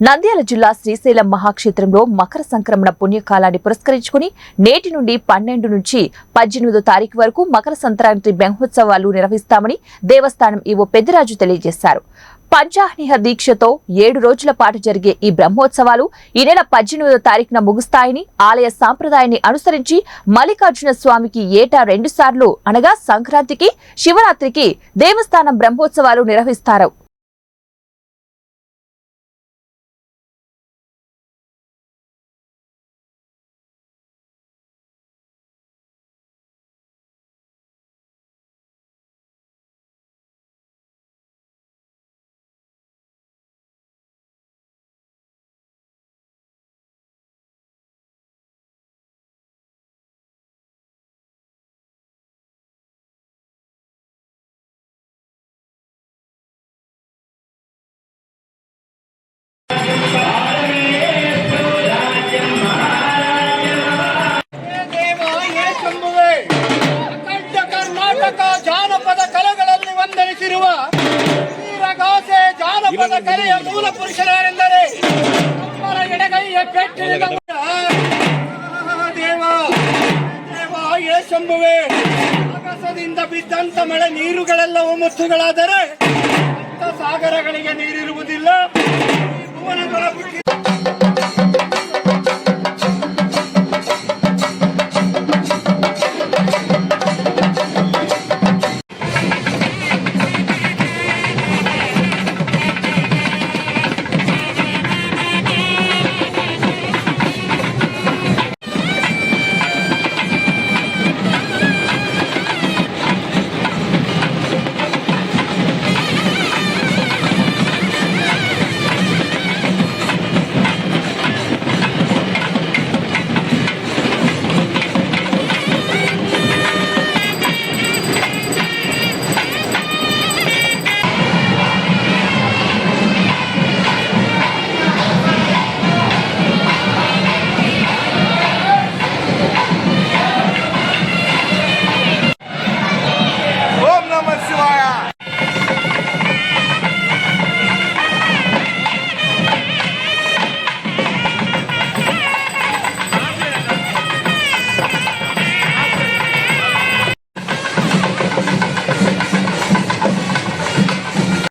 నంద్యాల జిల్లా శ్రీశైలం మహాక్షేత్రంలో మకర సంక్రమణ పుణ్యకాలాన్ని పురస్కరించుకుని నేటి నుండి 12 నుంచి 18 తారీఖు వరకు మకర సంక్రాంతి బ్రహ్మోత్సవాలు నిర్వహిస్తామని దేవస్థానం ఈవో పెద్దిరాజు తెలియజేశారు. పంచాహ్నిహ దీక్షతో 7 రోజుల పాటు జరిగే ఈ బ్రహ్మోత్సవాలు ఈ నెల 18వ తారీఖున ముగుస్తాయని, ఆలయ సాంప్రదాయాన్ని అనుసరించి మల్లికార్జున స్వామికి ఏటా 2 సార్లు అనగా సంక్రాంతికి, శివరాత్రికి దేవస్థానం బ్రహ్మోత్సవాలు నిర్వహిస్తారు. ಜಾನಪದ ಕಲೆಗಳಲ್ಲಿ ವಂದನಿಸಿರುವ ವೀರಗಾಸೆ ಜಾನಪದ ಕಲೆಯ ಮೂಲ ಪುರುಷರೆಂದರೆ ನಮ್ಮರ ಎಡಗೈಯ ಪೆಟ್ಟಿನ ದೇವ ದೇವ ಏ ಶಂಭುವೆ. ಆಗಸದಿಂದ ಬಿದ್ದಂತ ಮಳೆ ನೀರುಗಳೆಲ್ಲವೂ ಮುತ್ತುಗಳಾದರೆ ಸಾಗರಗಳಿಗೆ ನೀರಿರುವುದಿಲ್ಲ.